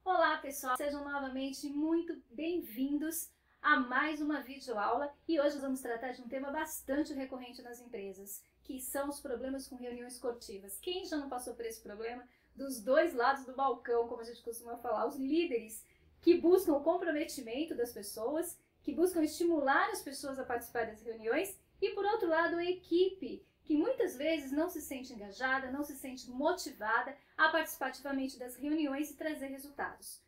Olá pessoal, sejam novamente muito bem-vindos a mais uma videoaula e hoje vamos tratar de um tema bastante recorrente nas empresas, que são os problemas com reuniões coletivas. Quem já não passou por esse problema? Dos dois lados do balcão, como a gente costuma falar, os líderes que buscam o comprometimento das pessoas, que buscam estimular as pessoas a participar das reuniões e por outro lado a equipe, que muitas vezes não se sente engajada, não se sente motivada a participar ativamente das reuniões e trazer resultados.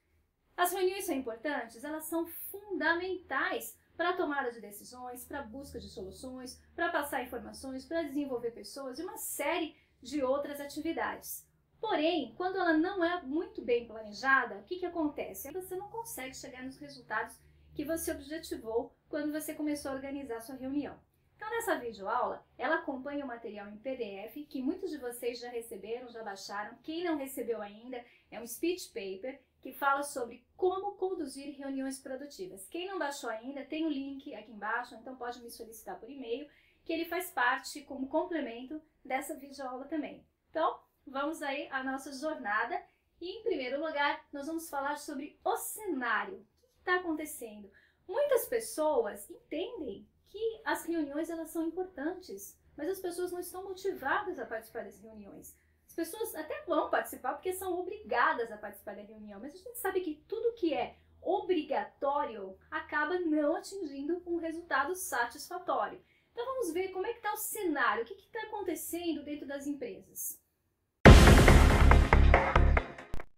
As reuniões são importantes, elas são fundamentais para a tomada de decisões, para a busca de soluções, para passar informações, para desenvolver pessoas e uma série de outras atividades. Porém, quando ela não é muito bem planejada, o que acontece? Você não consegue chegar nos resultados que você objetivou quando você começou a organizar a sua reunião. Então, nessa videoaula, ela acompanha o material em PDF, que muitos de vocês já receberam, já baixaram. Quem não recebeu ainda, é um speech paper que fala sobre como conduzir reuniões produtivas. Quem não baixou ainda, tem o link aqui embaixo, então pode me solicitar por e-mail, que ele faz parte como complemento dessa videoaula também. Então, vamos aí à nossa jornada e, em primeiro lugar, nós vamos falar sobre o cenário. O que está acontecendo? Muitas pessoas entendem que as reuniões elas são importantes, mas as pessoas não estão motivadas a participar das reuniões. As pessoas até vão participar porque são obrigadas a participar da reunião, mas a gente sabe que tudo que é obrigatório acaba não atingindo um resultado satisfatório. Então vamos ver como é que está o cenário, o que está acontecendo dentro das empresas.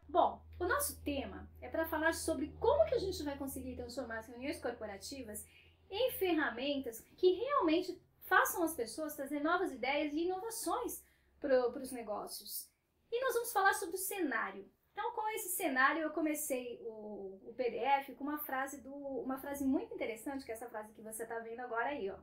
Bom, o nosso tema é para falar sobre como que a gente vai conseguir transformar as reuniões corporativas em ferramentas que realmente façam as pessoas trazer novas ideias e inovações para os negócios. E nós vamos falar sobre o cenário. Então, com esse cenário, eu comecei o PDF com uma frase muito interessante, que é essa frase que você está vendo agora aí, ó.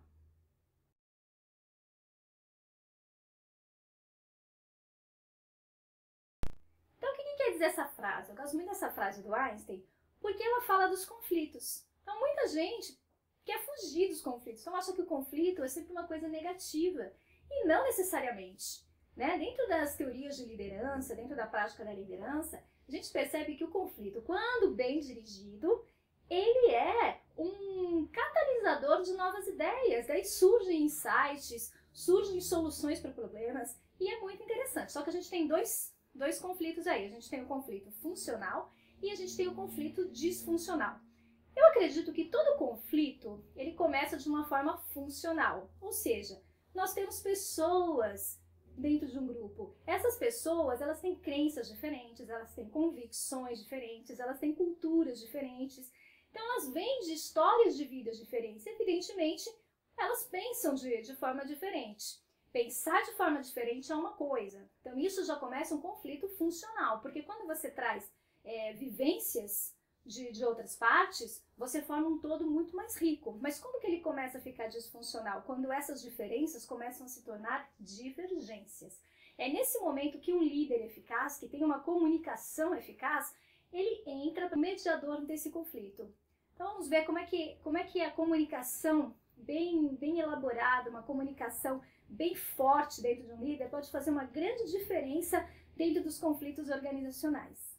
Então, o que quer dizer essa frase? Eu gosto muito dessa frase do Einstein, porque ela fala dos conflitos. Então, muita gente quer fugir dos conflitos. Então, acha que o conflito é sempre uma coisa negativa. E não necessariamente. Né? Dentro das teorias de liderança, dentro da prática da liderança, a gente percebe que o conflito, quando bem dirigido, ele é um catalisador de novas ideias. Daí surgem insights, surgem soluções para problemas. E é muito interessante. Só que a gente tem dois conflitos aí. A gente tem o conflito funcional e a gente tem o conflito disfuncional. Eu acredito que todo conflito, ele começa de uma forma funcional, ou seja, nós temos pessoas dentro de um grupo. Essas pessoas, elas têm crenças diferentes, elas têm convicções diferentes, elas têm culturas diferentes, então elas vêm de histórias de vidas diferentes. Evidentemente, elas pensam de forma diferente. Pensar de forma diferente é uma coisa, então isso já começa um conflito funcional, porque quando você traz vivências de outras partes, você forma um todo muito mais rico. Mas como que ele começa a ficar disfuncional? Quando essas diferenças começam a se tornar divergências. É nesse momento que um líder eficaz, que tem uma comunicação eficaz, ele entra como mediador desse conflito. Então vamos ver como é que a comunicação bem elaborada, uma comunicação bem forte dentro de um líder pode fazer uma grande diferença dentro dos conflitos organizacionais.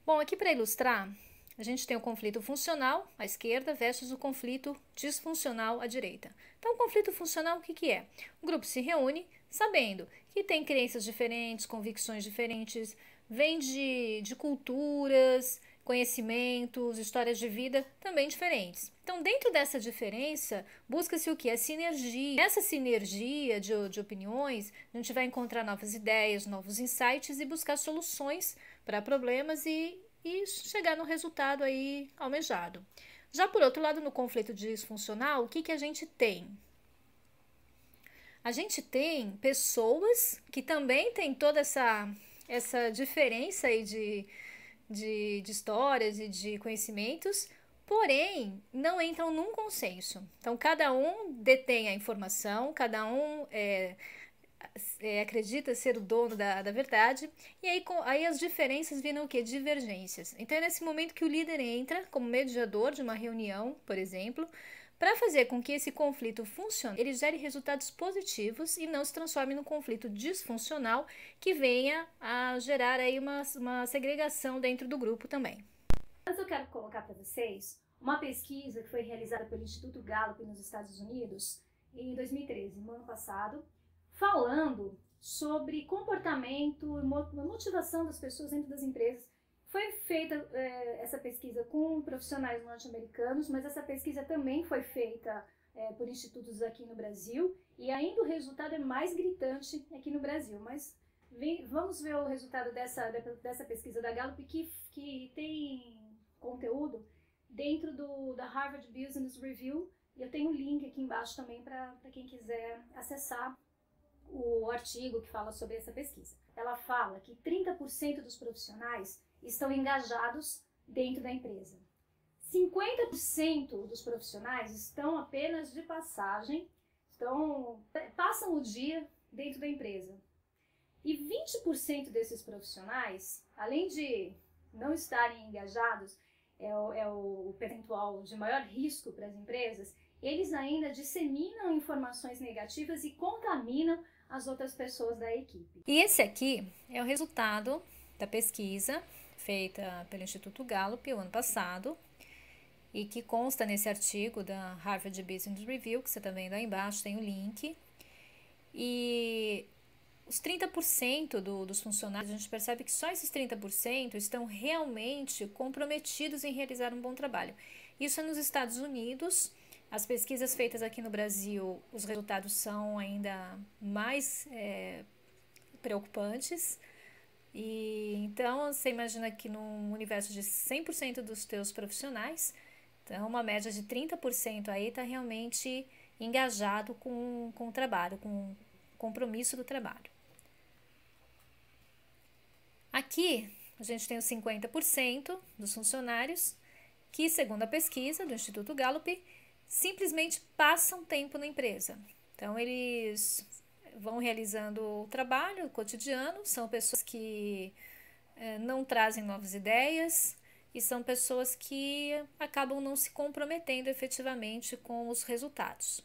Bom, aqui para ilustrar, a gente tem o conflito funcional à esquerda versus o conflito disfuncional à direita. Então, o conflito funcional, o que é? O grupo se reúne sabendo que tem crenças diferentes, convicções diferentes, vem de culturas conhecimentos, histórias de vida também diferentes. Então, dentro dessa diferença, busca-se o que? A sinergia. Nessa sinergia de opiniões, a gente vai encontrar novas ideias, novos insights e buscar soluções para problemas e chegar no resultado aí almejado. Já por outro lado, no conflito disfuncional, o que a gente tem? A gente tem pessoas que também têm toda essa diferença aí de histórias e de conhecimentos, porém não entram num consenso. Então, cada um detém a informação, cada um acredita ser o dono da verdade, e aí as diferenças viram o quê? Divergências. Então, é nesse momento que o líder entra como mediador de uma reunião, por exemplo, para fazer com que esse conflito funcione, ele gere resultados positivos e não se transforme num conflito disfuncional que venha a gerar aí uma segregação dentro do grupo também. Mas eu quero colocar para vocês uma pesquisa que foi realizada pelo Instituto Gallup nos Estados Unidos em 2013, no ano passado, falando sobre comportamento e motivação das pessoas dentro das empresas. Foi feita essa pesquisa com profissionais norte-americanos, mas essa pesquisa também foi feita por institutos aqui no Brasil, e ainda o resultado é mais gritante aqui no Brasil. Mas vamos ver o resultado dessa pesquisa da Gallup, que tem conteúdo dentro da Harvard Business Review, e eu tenho o link aqui embaixo também para quem quiser acessar o artigo que fala sobre essa pesquisa. Ela fala que 30% dos profissionais estão engajados dentro da empresa. 50% dos profissionais estão apenas de passagem, passam o dia dentro da empresa. E 20% desses profissionais, além de não estarem engajados, é o percentual de maior risco para as empresas, eles ainda disseminam informações negativas e contaminam as outras pessoas da equipe. E esse aqui é o resultado da pesquisa feita pelo Instituto Gallup o ano passado e que consta nesse artigo da Harvard Business Review, que você está vendo aí embaixo, tem o link. E os 30% dos funcionários, a gente percebe que só esses 30% estão realmente comprometidos em realizar um bom trabalho. Isso é nos Estados Unidos. As pesquisas feitas aqui no Brasil, os resultados são ainda mais preocupantes. E então, você imagina que num universo de 100% dos teus profissionais, então uma média de 30% aí está realmente engajado com o trabalho, com o compromisso do trabalho. Aqui, a gente tem os 50% dos funcionários que, segundo a pesquisa do Instituto Gallup, simplesmente passam tempo na empresa. Então, eles vão realizando o trabalho cotidiano, são pessoas que não trazem novas ideias e são pessoas que acabam não se comprometendo efetivamente com os resultados.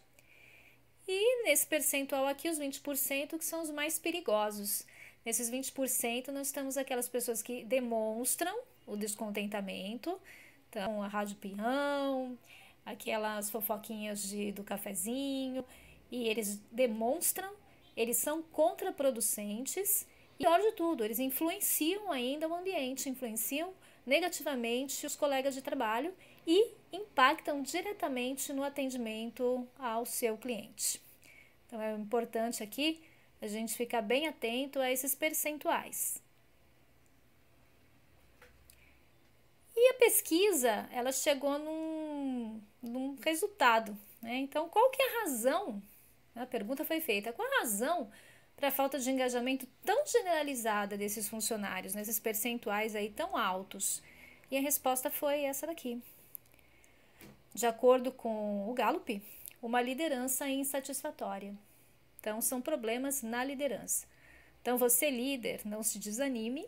E nesse percentual aqui, os 20% que são os mais perigosos. Nesses 20% nós temos aquelas pessoas que demonstram o descontentamento, então a rádio peão, aquelas fofoquinhas do cafezinho, e eles demonstram, eles são contraproducentes e, pior de tudo, eles influenciam ainda o ambiente, influenciam negativamente os colegas de trabalho e impactam diretamente no atendimento ao seu cliente. Então é importante aqui a gente ficar bem atento a esses percentuais. E a pesquisa, ela chegou num resultado, né? Então, qual que é a razão? A pergunta foi feita, qual a razão para a falta de engajamento tão generalizada desses funcionários, nesses percentuais aí tão altos? E a resposta foi essa daqui. De acordo com o Gallup, uma liderança insatisfatória. Então, são problemas na liderança. Então, você líder, não se desanime.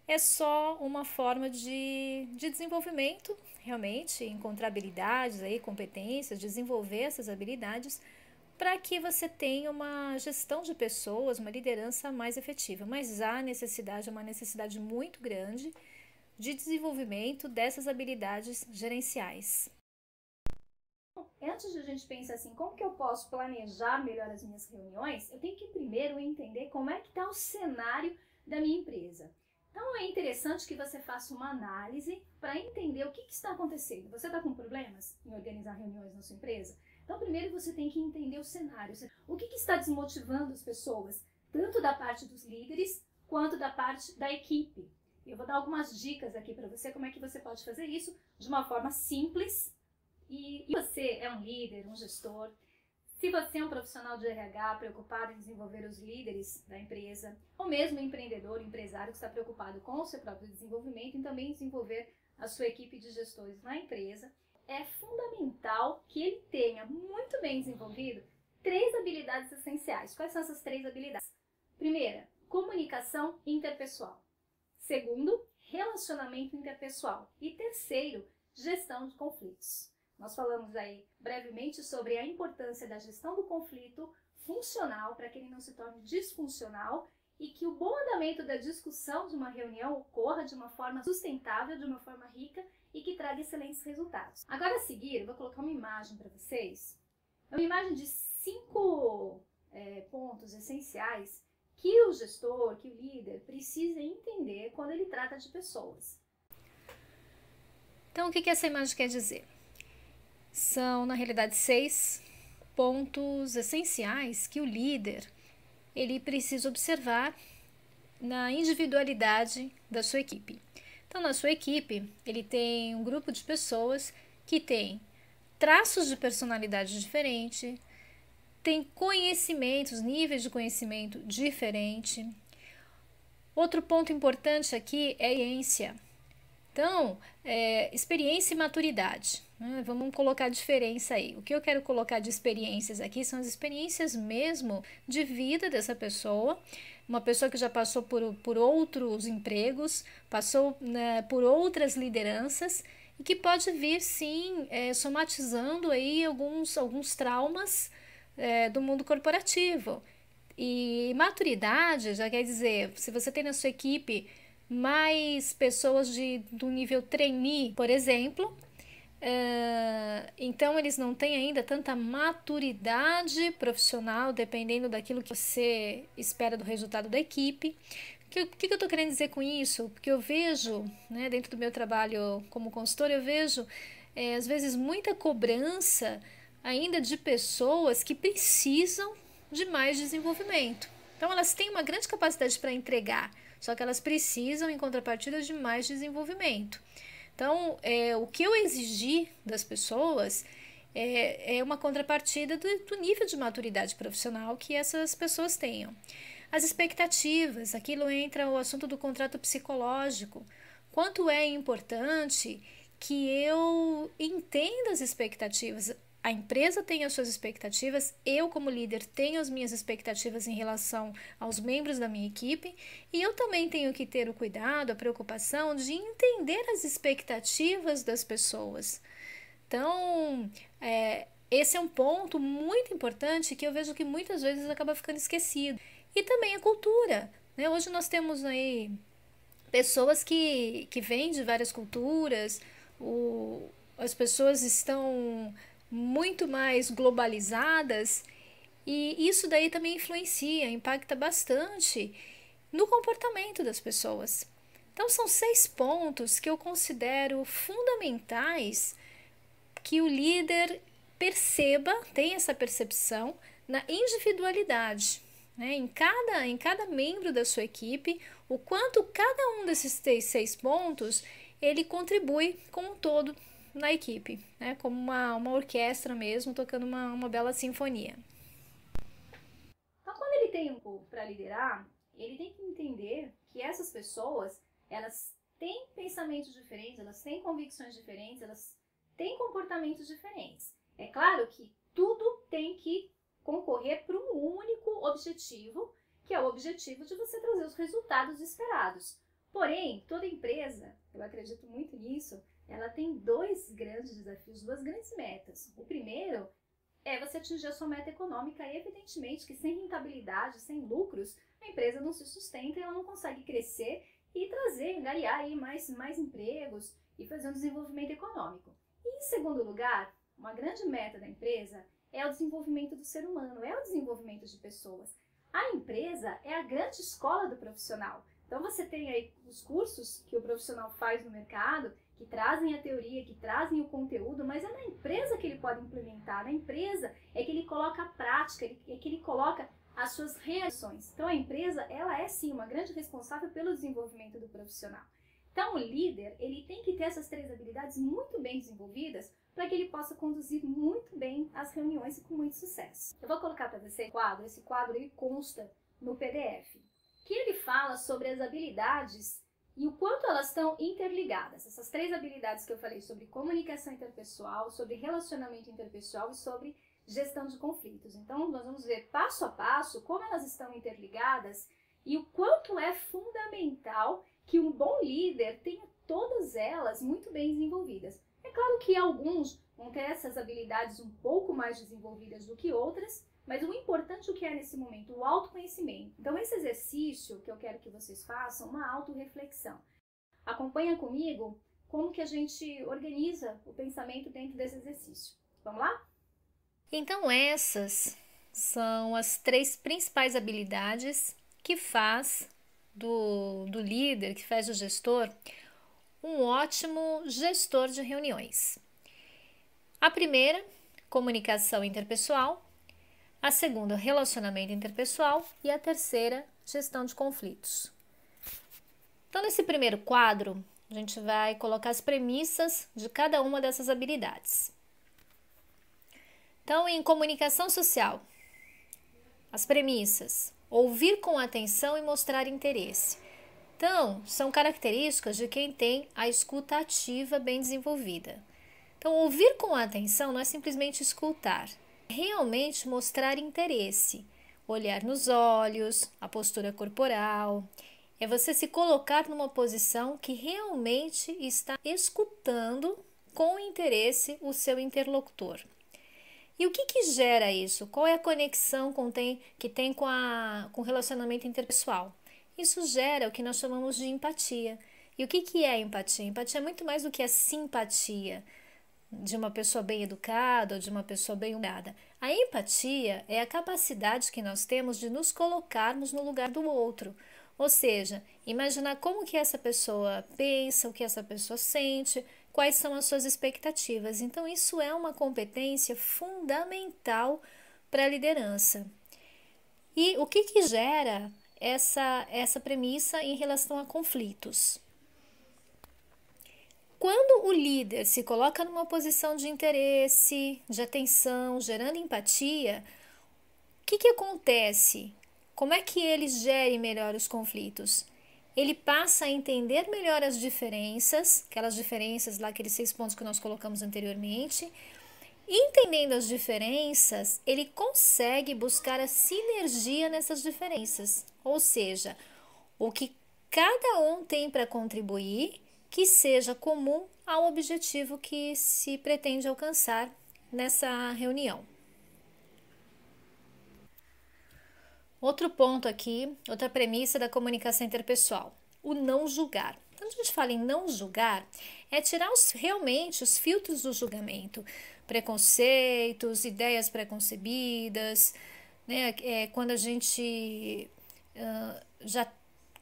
É só uma forma de desenvolvimento, realmente, encontrar habilidades, aí, competências, desenvolver essas habilidades para que você tenha uma gestão de pessoas, uma liderança mais efetiva. Mas há necessidade, uma necessidade muito grande de desenvolvimento dessas habilidades gerenciais. Antes de a gente pensar assim, como que eu posso planejar melhor as minhas reuniões, eu tenho que primeiro entender como é que está o cenário da minha empresa. Então, Então é interessante que você faça uma análise para entender o que está acontecendo. Você está com problemas em organizar reuniões na sua empresa? Então primeiro você tem que entender o cenário. O que está desmotivando as pessoas, tanto da parte dos líderes quanto da parte da equipe. Eu vou dar algumas dicas aqui para você como é que você pode fazer isso de uma forma simples. E você é um líder, um gestor. Se você é um profissional de RH preocupado em desenvolver os líderes da empresa, ou mesmo empreendedor, empresário que está preocupado com o seu próprio desenvolvimento e também desenvolver a sua equipe de gestores na empresa, é fundamental que ele tenha muito bem desenvolvido 3 habilidades essenciais. Quais são essas 3 habilidades? Primeira, comunicação interpessoal. Segundo, relacionamento interpessoal. E terceiro, gestão de conflitos. Nós falamos aí brevemente sobre a importância da gestão do conflito funcional para que ele não se torne disfuncional e que o bom andamento da discussão de uma reunião ocorra de uma forma sustentável, de uma forma rica e que traga excelentes resultados. Agora a seguir, eu vou colocar uma imagem para vocês. É uma imagem de 5 pontos essenciais que o gestor, que o líder precisa entender quando ele trata de pessoas. Então, o que essa imagem quer dizer? São, na realidade, 6 pontos essenciais que o líder ele precisa observar na individualidade da sua equipe. Então, na sua equipe, ele tem um grupo de pessoas que tem traços de personalidade diferente, tem conhecimentos, níveis de conhecimento diferente. Outro ponto importante aqui é a experiência. Então, experiência e maturidade. Né? Vamos colocar a diferença aí. O que eu quero colocar de experiências aqui são as experiências mesmo de vida dessa pessoa. Uma pessoa que já passou por outros empregos, passou, né, por outras lideranças e que pode vir, sim, somatizando aí alguns traumas do mundo corporativo. E maturidade já quer dizer, se você tem na sua equipe mais pessoas do nível trainee, por exemplo, então eles não têm ainda tanta maturidade profissional, dependendo daquilo que você espera do resultado da equipe. O que eu estou querendo dizer com isso? Porque eu vejo, né, dentro do meu trabalho como consultora, eu vejo às vezes muita cobrança ainda de pessoas que precisam de mais desenvolvimento. Então elas têm uma grande capacidade para entregar, só que elas precisam, em contrapartida, de mais desenvolvimento. Então, o que eu exigi das pessoas é uma contrapartida do nível de maturidade profissional que essas pessoas tenham. As expectativas, aquilo entra o assunto do contrato psicológico. Quanto é importante que eu entenda as expectativas. A empresa tem as suas expectativas, eu como líder tenho as minhas expectativas em relação aos membros da minha equipe e eu também tenho que ter o cuidado, a preocupação de entender as expectativas das pessoas. Então, esse é um ponto muito importante que eu vejo que muitas vezes acaba ficando esquecido. E também a cultura, né? Hoje nós temos aí pessoas que vêm de várias culturas, as pessoas estão muito mais globalizadas e isso daí também influencia, impacta bastante no comportamento das pessoas. Então são 6 pontos que eu considero fundamentais que o líder perceba, tenha essa percepção na individualidade, né? Em cada membro da sua equipe, o quanto cada um desses 6 pontos ele contribui com um todo na equipe, né? Como uma orquestra mesmo, tocando uma bela sinfonia. Então, quando ele tem um grupo para liderar, ele tem que entender que essas pessoas, elas têm pensamentos diferentes, elas têm convicções diferentes, elas têm comportamentos diferentes. É claro que tudo tem que concorrer para um único objetivo, que é o objetivo de você trazer os resultados esperados. Porém, toda empresa, eu acredito muito nisso, ela tem 2 grandes desafios, 2 grandes metas. O primeiro é você atingir a sua meta econômica e, evidentemente, que sem rentabilidade, sem lucros, a empresa não se sustenta e ela não consegue crescer e trazer, angariar aí mais empregos e fazer um desenvolvimento econômico. E, em segundo lugar, uma grande meta da empresa é o desenvolvimento do ser humano, é o desenvolvimento de pessoas. A empresa é a grande escola do profissional. Então você tem aí os cursos que o profissional faz no mercado, que trazem a teoria, que trazem o conteúdo, mas é na empresa que ele pode implementar, na empresa é que ele coloca a prática, é que ele coloca as suas reações. Então a empresa, ela é sim uma grande responsável pelo desenvolvimento do profissional. Então o líder, ele tem que ter essas 3 habilidades muito bem desenvolvidas para que ele possa conduzir muito bem as reuniões e com muito sucesso. Eu vou colocar para você esse quadro ele consta no PDF, que ele fala sobre as habilidades e o quanto elas estão interligadas. Essas 3 habilidades que eu falei sobre comunicação interpessoal, sobre relacionamento interpessoal e sobre gestão de conflitos. Então, nós vamos ver passo a passo como elas estão interligadas e o quanto é fundamental que um bom líder tenha todas elas muito bem desenvolvidas. É claro que alguns vão ter essas habilidades um pouco mais desenvolvidas do que outras, mas o importante o que é nesse momento? O autoconhecimento. Então esse exercício que eu quero que vocês façam, uma autorreflexão. Acompanha comigo como que a gente organiza o pensamento dentro desse exercício. Vamos lá? Então essas são as 3 principais habilidades que faz do líder, que faz do gestor, um ótimo gestor de reuniões. A primeira, comunicação interpessoal. A segunda, relacionamento interpessoal. E a terceira, gestão de conflitos. Então, nesse primeiro quadro, a gente vai colocar as premissas de cada uma dessas habilidades. Então, em comunicação social, as premissas: ouvir com atenção e mostrar interesse. Então, são características de quem tem a escuta ativa bem desenvolvida. Então, ouvir com atenção não é simplesmente escutar, é realmente mostrar interesse, olhar nos olhos, a postura corporal, é você se colocar numa posição que realmente está escutando com interesse o seu interlocutor. E o que gera isso? Qual é a conexão que tem com o relacionamento interpessoal? Isso gera o que nós chamamos de empatia. E o que é empatia? Empatia é muito mais do que a simpatia de uma pessoa bem educada ou de uma pessoa bem humorada. A empatia é a capacidade que nós temos de nos colocarmos no lugar do outro. Ou seja, imaginar como que essa pessoa pensa, o que essa pessoa sente, quais são as suas expectativas. Então, isso é uma competência fundamental para a liderança. E o que gera essa premissa em relação a conflitos? Quando o líder se coloca numa posição de interesse, de atenção, gerando empatia, o que acontece? Como é que ele gere melhor os conflitos? Ele passa a entender melhor as diferenças, aquelas diferenças lá, aqueles 6 pontos que nós colocamos anteriormente. Entendendo as diferenças, ele consegue buscar a sinergia nessas diferenças, ou seja, o que cada um tem para contribuir, que seja comum ao objetivo que se pretende alcançar nessa reunião. Outro ponto aqui, outra premissa da comunicação interpessoal, o não julgar. Quando a gente fala em não julgar, é tirar realmente os filtros do julgamento, preconceitos, ideias preconcebidas, né? Quando a gente já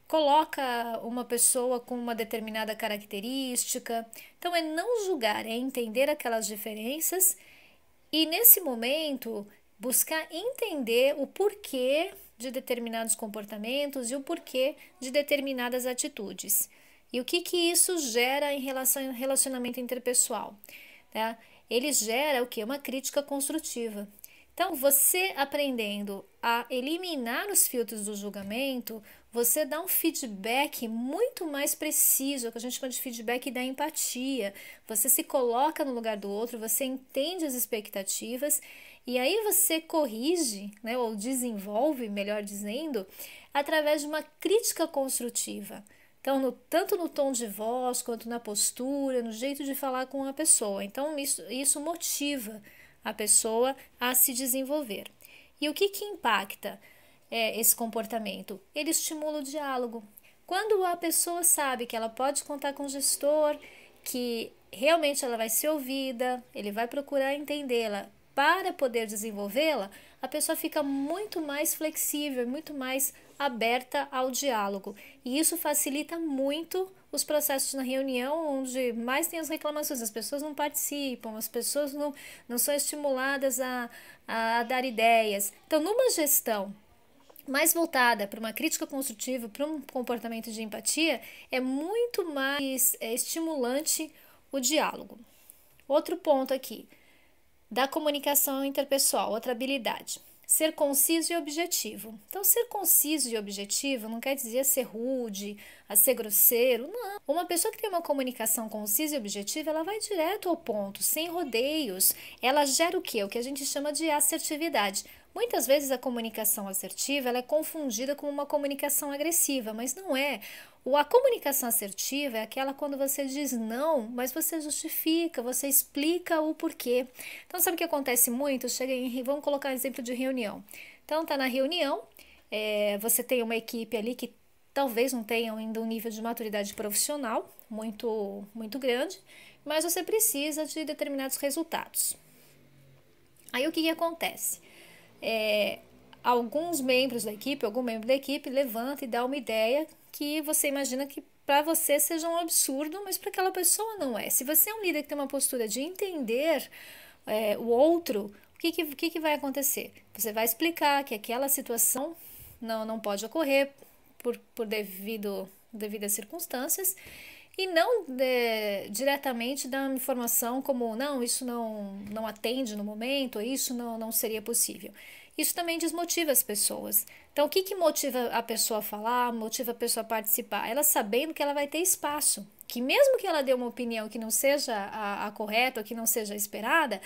coloca uma pessoa com uma determinada característica. Então, é não julgar, é entender aquelas diferenças e, nesse momento, buscar entender o porquê de determinados comportamentos e o porquê de determinadas atitudes. E o que isso gera em relação ao relacionamento interpessoal? Tá? Ele gera o quê? Uma crítica construtiva. Então, você aprendendo a eliminar os filtros do julgamento, você dá um feedback muito mais preciso, o que a gente chama de feedback da empatia. Você se coloca no lugar do outro, você entende as expectativas e aí você corrige, né, ou desenvolve, melhor dizendo, através de uma crítica construtiva. Então, tanto no tom de voz, quanto na postura, no jeito de falar com a pessoa. Então, isso motiva a pessoa a se desenvolver. E o que impacta esse comportamento? Ele estimula o diálogo. Quando a pessoa sabe que ela pode contar com o gestor, que realmente ela vai ser ouvida, ele vai procurar entendê-la para poder desenvolvê-la, a pessoa fica muito mais flexível, muito mais aberta ao diálogo. E isso facilita muito os processos na reunião, onde mais tem as reclamações, as pessoas não participam, as pessoas não são estimuladas a dar ideias. Então, numa gestão mais voltada para uma crítica construtiva, para um comportamento de empatia, é muito mais estimulante o diálogo. Outro ponto aqui, da comunicação interpessoal, outra habilidade. Ser conciso e objetivo. Então, ser conciso e objetivo não quer dizer ser rude, a ser grosseiro, não. Uma pessoa que tem uma comunicação concisa e objetiva, ela vai direto ao ponto, sem rodeios. Ela gera o quê? O que a gente chama de assertividade. Muitas vezes a comunicação assertiva ela é confundida com uma comunicação agressiva, mas não é. A comunicação assertiva é aquela quando você diz não, mas você justifica, você explica o porquê. Então, sabe o que acontece muito? Vamos colocar um exemplo de reunião. Então, tá na reunião, você tem uma equipe ali que talvez não tenha ainda um nível de maturidade profissional muito, muito grande, mas você precisa de determinados resultados. Aí, o que acontece? Algum membro da equipe levanta e dá uma ideia que você imagina que para você seja um absurdo, mas para aquela pessoa não é. Se você é um líder que tem uma postura de entender o outro, o que vai acontecer? Você vai explicar que aquela situação não pode ocorrer por devidas circunstâncias e não diretamente dar uma informação como não, isso não atende no momento, ou isso não seria possível. Isso também desmotiva as pessoas. Então, o que motiva a pessoa a falar, motiva a pessoa a participar? Ela sabendo que ela vai ter espaço, que mesmo que ela dê uma opinião que não seja a correta ou que não seja a esperada,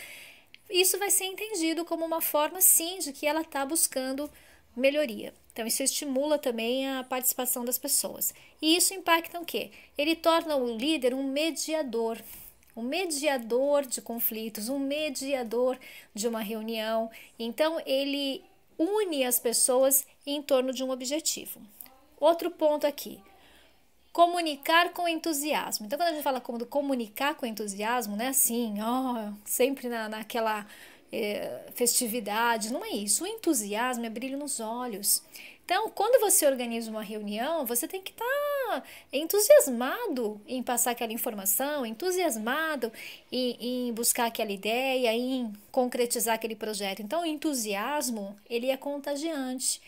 isso vai ser entendido como uma forma, sim, de que ela está buscando melhoria. Então, isso estimula também a participação das pessoas. E isso impacta o quê? Ele torna o líder um mediador de conflitos, um mediador de uma reunião. Então, ele une as pessoas em torno de um objetivo. Outro ponto aqui, comunicar com entusiasmo. Então, quando a gente fala como comunicar com entusiasmo, não é assim, sempre naquela festividade, não é isso. O entusiasmo é brilho nos olhos. Então, quando você organiza uma reunião, você tem que estar entusiasmado em passar aquela informação, entusiasmado em buscar aquela ideia, em concretizar aquele projeto. Então, o entusiasmo, ele é contagiante.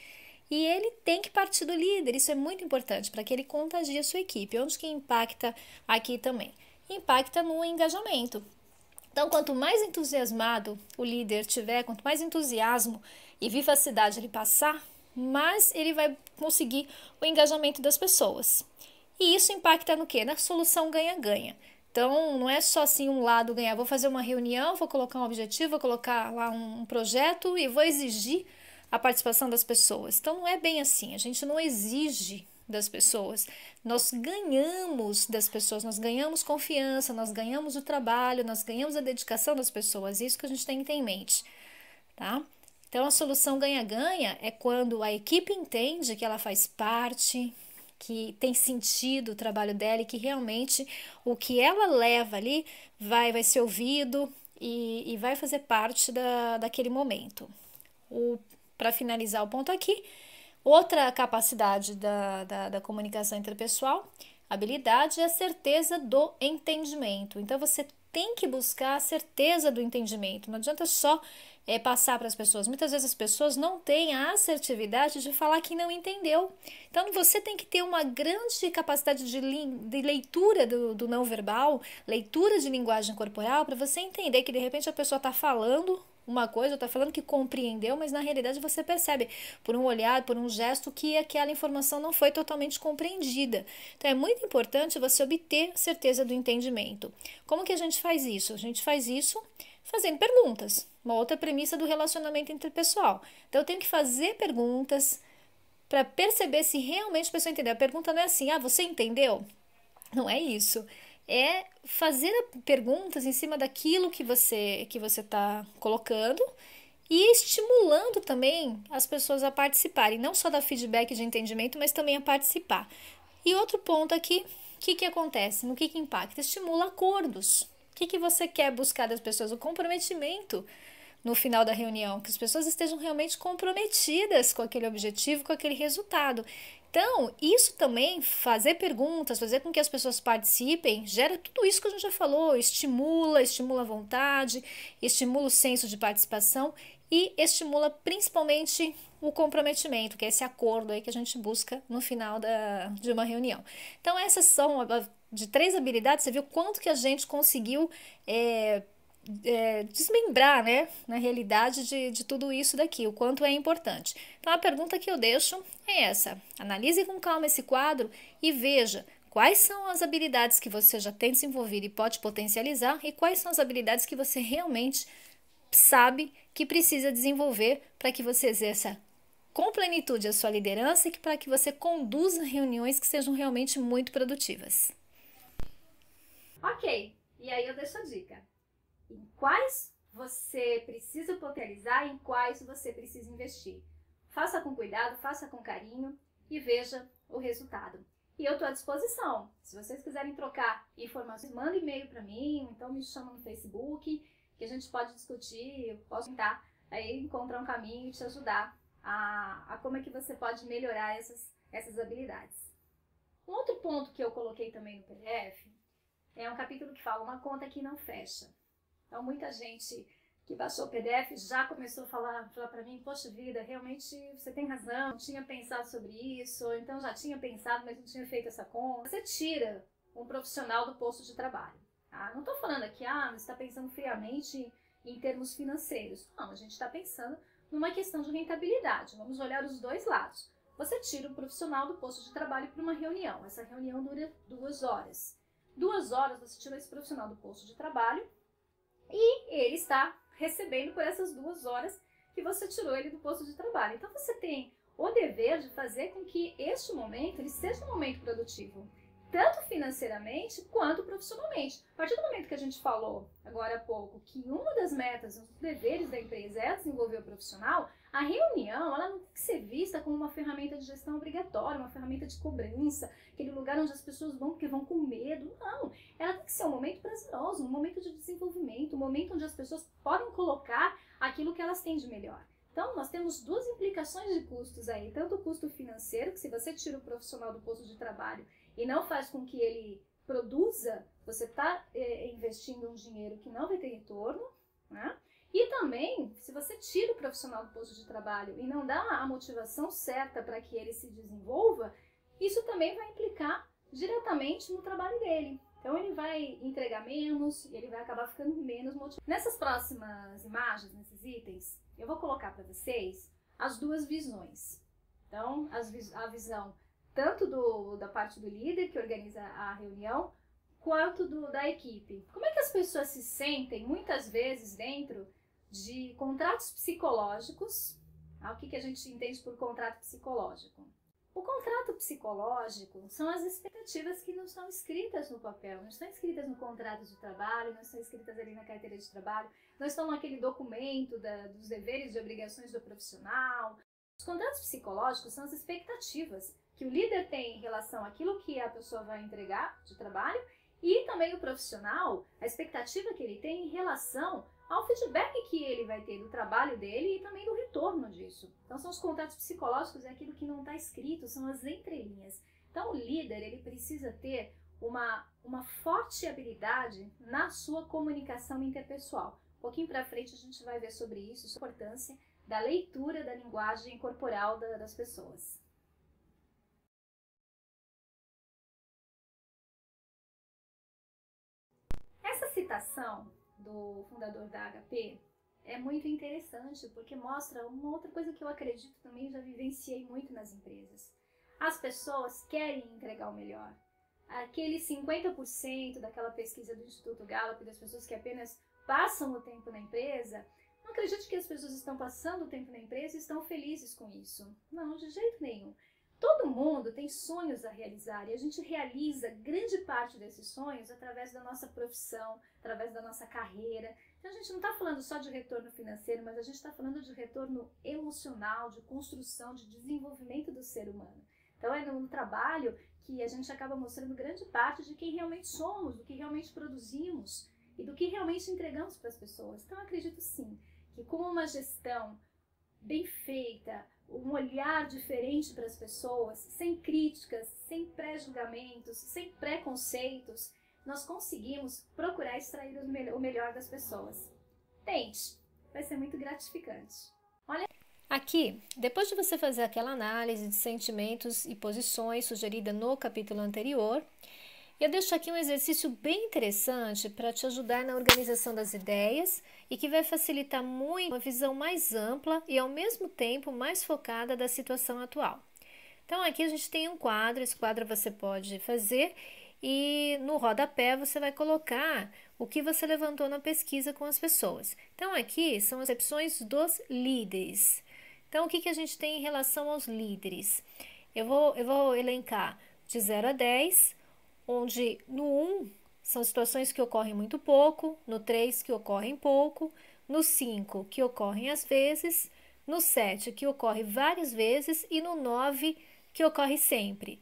E ele tem que partir do líder, isso é muito importante, para que ele contagie a sua equipe. Onde que impacta aqui também? Impacta no engajamento. Então, quanto mais entusiasmado o líder tiver, quanto mais entusiasmo e vivacidade ele passar, mais ele vai conseguir o engajamento das pessoas. E isso impacta no quê? Na solução ganha-ganha. Então, não é só assim um lado ganhar. Vou fazer uma reunião, vou colocar um objetivo, vou colocar lá um projeto e vou exigir a participação das pessoas. Então, não é bem assim. A gente não exige das pessoas. Nós ganhamos das pessoas, nós ganhamos confiança, nós ganhamos o trabalho, nós ganhamos a dedicação das pessoas. Isso que a gente tem que ter em mente, tá? Então, a solução ganha-ganha é quando a equipe entende que ela faz parte, que tem sentido o trabalho dela e que realmente o que ela leva ali vai ser ouvido e vai fazer parte daquele momento. Para finalizar o ponto aqui, outra capacidade da comunicação interpessoal, habilidade, é a certeza do entendimento. Então, você tem que buscar a certeza do entendimento. Não adianta só passar para as pessoas. Muitas vezes as pessoas não têm a assertividade de falar que não entendeu. Então, você tem que ter uma grande capacidade de leitura do não verbal, leitura de linguagem corporal, para você entender que, de repente, a pessoa está falando uma coisa, está falando que compreendeu, mas na realidade você percebe por um olhar, por um gesto, que aquela informação não foi totalmente compreendida. Então, é muito importante você obter certeza do entendimento. Como que a gente faz isso? A gente faz isso fazendo perguntas, uma outra premissa do relacionamento interpessoal. Então, eu tenho que fazer perguntas para perceber se realmente a pessoa entendeu. A pergunta não é assim, você entendeu? Não é isso. É fazer perguntas em cima daquilo que você está colocando e estimulando também as pessoas a participarem, não só dar feedback de entendimento, mas também a participar. E outro ponto aqui, o que acontece? No que impacta? Estimula acordos. O que você quer buscar das pessoas? O comprometimento no final da reunião, que as pessoas estejam realmente comprometidas com aquele objetivo, com aquele resultado. Então, isso também, fazer perguntas, fazer com que as pessoas participem, gera tudo isso que a gente já falou, estimula a vontade, estimula o senso de participação e estimula principalmente o comprometimento, que é esse acordo aí que a gente busca no final de uma reunião. Então, essas são de 3 habilidades, você viu quanto que a gente conseguiu desmembrar, né, na realidade de tudo isso daqui, o quanto é importante. Então, a pergunta que eu deixo é essa: analise com calma esse quadro e veja quais são as habilidades que você já tem desenvolvido e pode potencializar e quais são as habilidades que você realmente sabe que precisa desenvolver para que você exerça com plenitude a sua liderança e para que você conduza reuniões que sejam realmente muito produtivas. Ok, e aí eu deixo a dica. Em quais você precisa potencializar, em quais você precisa investir. Faça com cuidado, faça com carinho e veja o resultado. E eu estou à disposição. Se vocês quiserem trocar informações, manda e-mail para mim, então me chama no Facebook, que a gente pode discutir, eu posso tentar aí encontrar um caminho e te ajudar a como é que você pode melhorar essas habilidades. Um outro ponto que eu coloquei também no PDF é um capítulo que fala uma conta que não fecha. Então, muita gente que baixou o PDF já começou a falar para mim: poxa vida, realmente você tem razão, não tinha pensado sobre isso, ou então já tinha pensado, mas não tinha feito essa conta. Você tira um profissional do posto de trabalho. Tá? Não estou falando aqui, você está pensando friamente em termos financeiros. Não, a gente está pensando numa questão de rentabilidade. Vamos olhar os dois lados. Você tira um profissional do posto de trabalho para uma reunião. Essa reunião dura 2 horas. 2 horas você tirou esse profissional do posto de trabalho e ele está recebendo por essas 2 horas que você tirou ele do posto de trabalho. Então você tem o dever de fazer com que este momento ele seja um momento produtivo, tanto financeiramente quanto profissionalmente. A partir do momento que a gente falou agora há pouco que uma das metas, um dos deveres da empresa é desenvolver o profissional, a reunião ela não tem que ser vista como uma ferramenta de gestão obrigatória, uma ferramenta de cobrança, aquele lugar onde as pessoas vão porque vão com medo. Não, ela tem que ser um momento prazeroso, um momento de desenvolvimento, um momento onde as pessoas podem colocar aquilo que elas têm de melhor. Então, nós temos 2 implicações de custos aí, tanto o custo financeiro, que se você tira o profissional do posto de trabalho e não faz com que ele produza, você está investindo um dinheiro que não vai ter retorno, né? E também, se você tira o profissional do posto de trabalho e não dá a motivação certa para que ele se desenvolva, isso também vai implicar diretamente no trabalho dele. Então ele vai entregar menos e ele vai acabar ficando menos motivado. Nessas próximas imagens, nesses itens, eu vou colocar para vocês as 2 visões. Então, a visão tanto da parte do líder que organiza a reunião, quanto da equipe. Como é que as pessoas se sentem, muitas vezes, dentro de contratos psicológicos? O que a gente entende por contrato psicológico? O contrato psicológico são as expectativas que não estão escritas no papel, não estão escritas no contrato de trabalho, não estão escritas ali na carteira de trabalho, não estão naquele documento dos deveres e obrigações do profissional. Os contratos psicológicos são as expectativas que o líder tem em relação àquilo que a pessoa vai entregar de trabalho e também o profissional, a expectativa que ele tem em relação ao feedback que ele vai ter do trabalho dele e também do retorno disso. Então são os contratos psicológicos, é aquilo que não está escrito, são as entrelinhas. Então o líder ele precisa ter uma forte habilidade na sua comunicação interpessoal. Um pouquinho para frente a gente vai ver sobre isso, a importância da leitura da linguagem corporal das pessoas. Essa citação do fundador da HP é muito interessante porque mostra uma outra coisa que eu acredito também, já vivenciei muito nas empresas. As pessoas querem entregar o melhor. Aquele 50% daquela pesquisa do Instituto Gallup das pessoas que apenas passam o tempo na empresa, não acredito que as pessoas estão passando o tempo na empresa e estão felizes com isso. Não, de jeito nenhum. Todo mundo tem sonhos a realizar e a gente realiza grande parte desses sonhos através da nossa profissão, através da nossa carreira. Então a gente não está falando só de retorno financeiro, mas a gente está falando de retorno emocional, de construção, de desenvolvimento do ser humano. Então é no trabalho que a gente acaba mostrando grande parte de quem realmente somos, do que realmente produzimos e do que realmente entregamos para as pessoas. Então eu acredito sim que com uma gestão bem feita, um olhar diferente para as pessoas, sem críticas, sem pré-julgamentos, sem preconceitos, nós conseguimos procurar extrair o melhor das pessoas. Tente, vai ser muito gratificante. Olha aqui, depois de você fazer aquela análise de sentimentos e posições sugerida no capítulo anterior, eu deixo aqui um exercício bem interessante para te ajudar na organização das ideias e que vai facilitar muito uma visão mais ampla e ao mesmo tempo mais focada da situação atual. Então aqui a gente tem um quadro, esse quadro você pode fazer e no rodapé você vai colocar o que você levantou na pesquisa com as pessoas. Então aqui são as percepções dos líderes. Então o que a gente tem em relação aos líderes? Eu vou elencar de 0 a 10, onde no 1 são situações que ocorrem muito pouco, no 3 que ocorrem pouco, no 5 que ocorrem às vezes, no 7 que ocorre várias vezes e no 9 que ocorre sempre.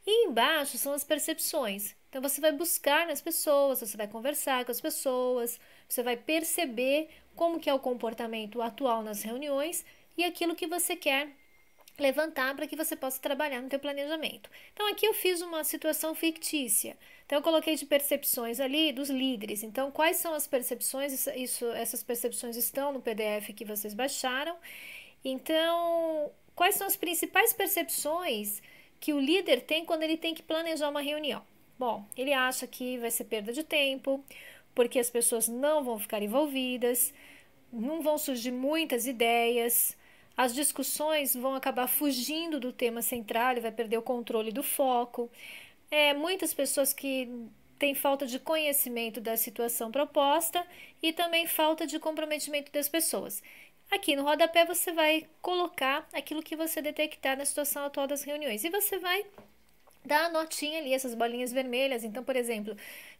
E embaixo são as percepções. Então você vai buscar nas pessoas, você vai conversar com as pessoas, você vai perceber como que é o comportamento atual nas reuniões e aquilo que você quer levantar para que você possa trabalhar no teu planejamento. Então aqui eu fiz uma situação fictícia. Então eu coloquei de percepções ali dos líderes. Então quais são as percepções? Essas percepções estão no PDF que vocês baixaram. Então quais são as principais percepções que o líder tem quando ele tem que planejar uma reunião? Bom, ele acha que vai ser perda de tempo, porque as pessoas não vão ficar envolvidas, não vão surgir muitas ideias, as discussões vão acabar fugindo do tema central, ele vai perder o controle do foco. Muitas pessoas que têm falta de conhecimento da situação proposta e também falta de comprometimento das pessoas. Aqui no rodapé você vai colocar aquilo que você detectar na situação atual das reuniões e você vai dar a notinha ali, essas bolinhas vermelhas. Então, por exemplo,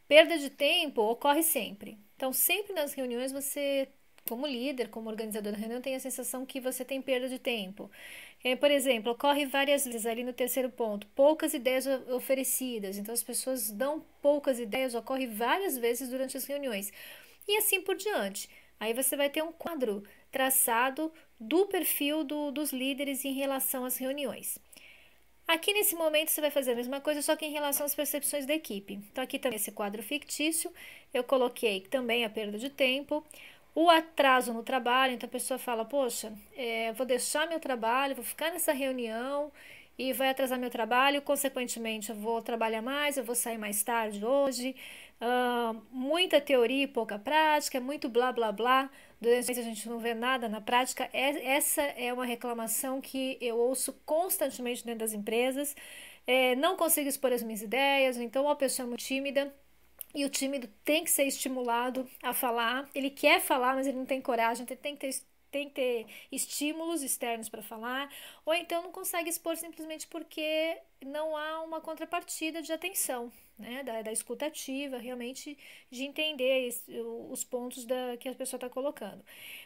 perda de tempo ocorre sempre. Então, sempre nas reuniões você, como líder, como organizador da reunião, tem a sensação que você tem perda de tempo. Por exemplo, ocorre várias vezes ali no terceiro ponto, poucas ideias oferecidas. Então, as pessoas dão poucas ideias, ocorre várias vezes durante as reuniões. E assim por diante. Aí você vai ter um quadro traçado do perfil dos líderes em relação às reuniões. Aqui nesse momento você vai fazer a mesma coisa, só que em relação às percepções da equipe. Então aqui também esse quadro fictício, eu coloquei também a perda de tempo, o atraso no trabalho. Então a pessoa fala, poxa, vou deixar meu trabalho, vou ficar nessa reunião e vai atrasar meu trabalho, consequentemente eu vou trabalhar mais, eu vou sair mais tarde hoje. Muita teoria e pouca prática, muito blá blá blá, durante a gente não vê nada na prática. Essa é uma reclamação que eu ouço constantemente dentro das empresas. Não consigo expor as minhas ideias, então a pessoa é muito tímida e o tímido tem que ser estimulado a falar. Ele quer falar, mas ele não tem coragem, então tem que ter estímulos externos para falar, ou então não consegue expor simplesmente porque não há uma contrapartida de atenção, né, da escuta ativa, realmente de entender os pontos que a pessoa está colocando.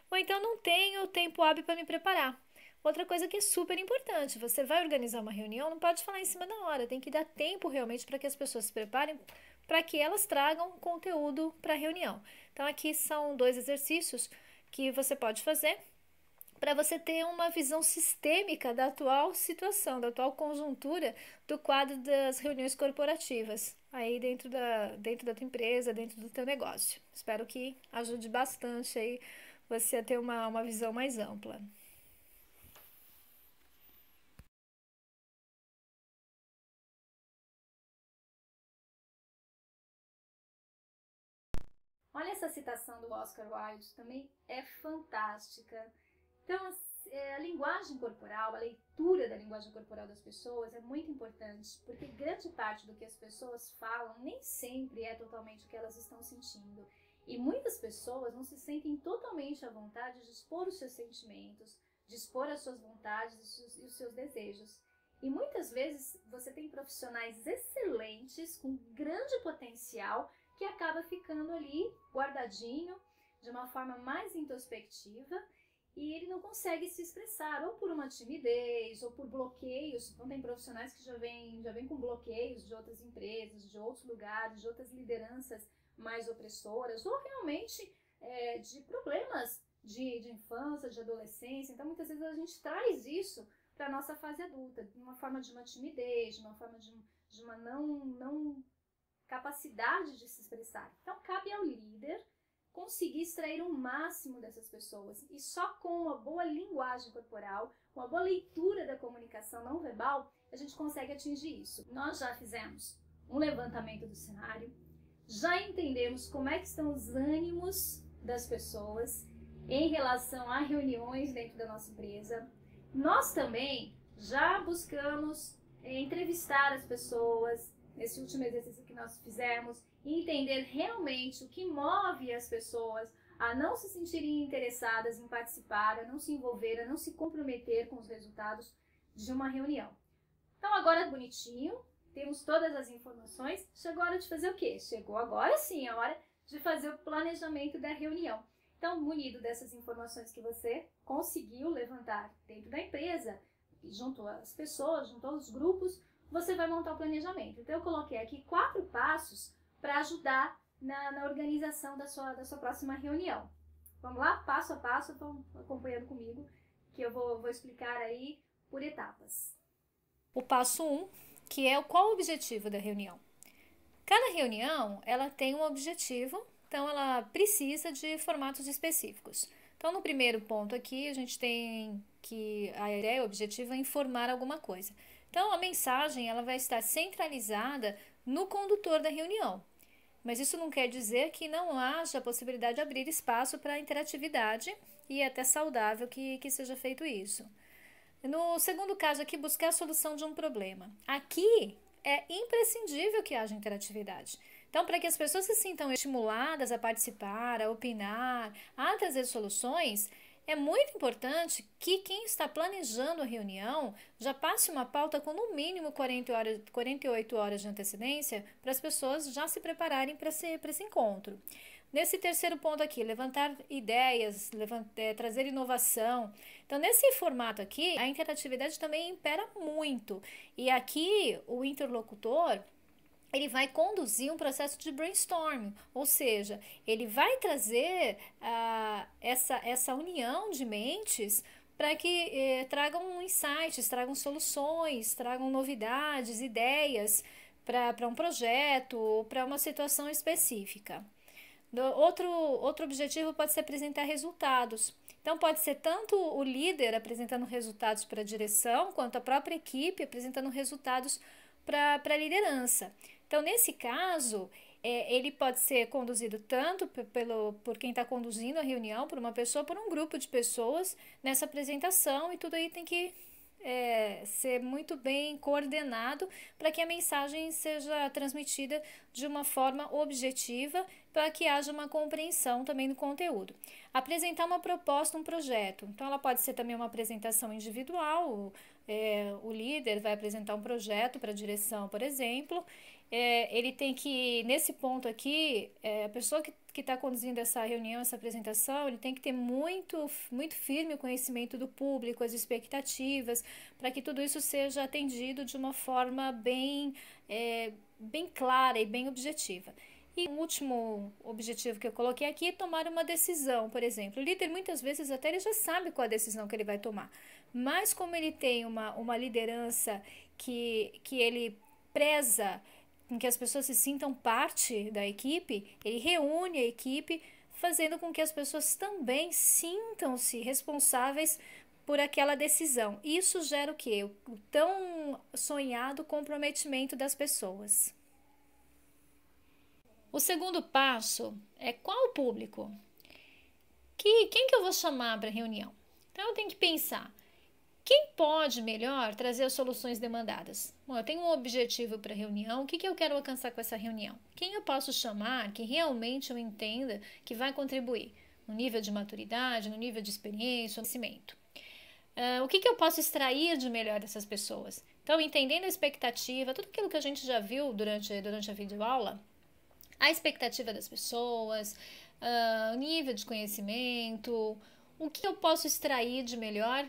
Ou então não tenho tempo hábil para me preparar. Outra coisa que é super importante, você vai organizar uma reunião, não pode falar em cima da hora, tem que dar tempo realmente para que as pessoas se preparem, para que elas tragam conteúdo para a reunião. Então aqui são 2 exercícios que você pode fazer para você ter uma visão sistêmica da atual situação, da atual conjuntura do quadro das reuniões corporativas, aí dentro da tua empresa, dentro do teu negócio. Espero que ajude bastante aí você a ter uma visão mais ampla. Olha, essa citação do Oscar Wilde também é fantástica. Então, a linguagem corporal, a leitura da linguagem corporal das pessoas é muito importante, porque grande parte do que as pessoas falam nem sempre é totalmente o que elas estão sentindo. E muitas pessoas não se sentem totalmente à vontade de expor os seus sentimentos, de expor as suas vontades e os seus desejos. E muitas vezes você tem profissionais excelentes, com grande potencial, que acaba ficando ali guardadinho, de uma forma mais introspectiva, e ele não consegue se expressar, ou por uma timidez, ou por bloqueios. Então tem profissionais que já vêm com bloqueios de outras empresas, de outros lugares, de outras lideranças mais opressoras, ou realmente de problemas de infância, de adolescência. Então, muitas vezes a gente traz isso para a nossa fase adulta, de uma forma de uma timidez, de uma forma de uma não capacidade de se expressar. Então, cabe ao líder conseguir extrair o máximo dessas pessoas. E só com uma boa linguagem corporal, uma boa leitura da comunicação não verbal, a gente consegue atingir isso. Nós já fizemos um levantamento do cenário, já entendemos como é que estão os ânimos das pessoas em relação a reuniões dentro da nossa empresa. Nós também já buscamos entrevistar as pessoas nesse último exercício que nós fizemos e entender realmente o que move as pessoas a não se sentirem interessadas em participar, a não se envolver, a não se comprometer com os resultados de uma reunião. Então agora bonitinho, temos todas as informações, chegou a hora de fazer o quê? Chegou agora sim a hora de fazer o planejamento da reunião. Então, munido dessas informações que você conseguiu levantar dentro da empresa, junto às pessoas, junto aos grupos, você vai montar o planejamento. Então, eu coloquei aqui 4 passos para ajudar na organização da sua próxima reunião. Vamos lá? Passo a passo, estão acompanhando comigo, que eu vou explicar aí por etapas. O passo 1, que é qual o objetivo da reunião. Cada reunião, ela tem um objetivo, então ela precisa de formatos específicos. Então, no primeiro ponto aqui, a gente tem que a ideia, o objetivo é informar alguma coisa. Então, a mensagem ela vai estar centralizada no condutor da reunião. Mas isso não quer dizer que não haja a possibilidade de abrir espaço para interatividade e é até saudável que seja feito isso. No segundo caso aqui, buscar a solução de um problema. Aqui é imprescindível que haja interatividade. Então, para que as pessoas se sintam estimuladas a participar, a opinar, a trazer soluções, é muito importante que quem está planejando a reunião já passe uma pauta com no mínimo 48 horas de antecedência para as pessoas já se prepararem para esse encontro. Nesse terceiro ponto aqui, levantar ideias, trazer inovação. Então, nesse formato aqui, a interatividade também impera muito. E aqui, o interlocutor, ele vai conduzir um processo de brainstorming, ou seja, ele vai trazer essa união de mentes para que tragam insights, tragam soluções, tragam novidades, ideias para um projeto ou para uma situação específica. Outro objetivo pode ser apresentar resultados. Então, pode ser tanto o líder apresentando resultados para a direção, quanto a própria equipe apresentando resultados para a liderança. Então, nesse caso, ele pode ser conduzido tanto por quem está conduzindo a reunião, por uma pessoa, por um grupo de pessoas nessa apresentação, e tudo aí tem que ser muito bem coordenado para que a mensagem seja transmitida de uma forma objetiva, para que haja uma compreensão também do conteúdo. Apresentar uma proposta, um projeto. Então, ela pode ser também uma apresentação individual, o líder vai apresentar um projeto para a direção, por exemplo. Ele tem que, nesse ponto aqui, a pessoa que está conduzindo essa reunião, essa apresentação, ele tem que ter muito, muito firme o conhecimento do público, as expectativas, para que tudo isso seja atendido de uma forma bem clara e bem objetiva. E um último objetivo que eu coloquei aqui é tomar uma decisão, por exemplo. O líder, muitas vezes, até ele já sabe qual a decisão que ele vai tomar. Mas como ele tem uma liderança que ele preza em que as pessoas se sintam parte da equipe, ele reúne a equipe, fazendo com que as pessoas também sintam-se responsáveis por aquela decisão. Isso gera o quê? O tão sonhado comprometimento das pessoas. O segundo passo é qual o público? Quem que eu vou chamar para a reunião? Então, eu tenho que pensar, quem pode melhor trazer as soluções demandadas? Bom, eu tenho um objetivo para a reunião, o que eu quero alcançar com essa reunião? Quem eu posso chamar que realmente eu entenda que vai contribuir no nível de maturidade, no nível de experiência, no conhecimento? O que eu posso extrair de melhor dessas pessoas? Então, entendendo a expectativa, tudo aquilo que a gente já viu durante a videoaula, a expectativa das pessoas, o nível de conhecimento, o que eu posso extrair de melhor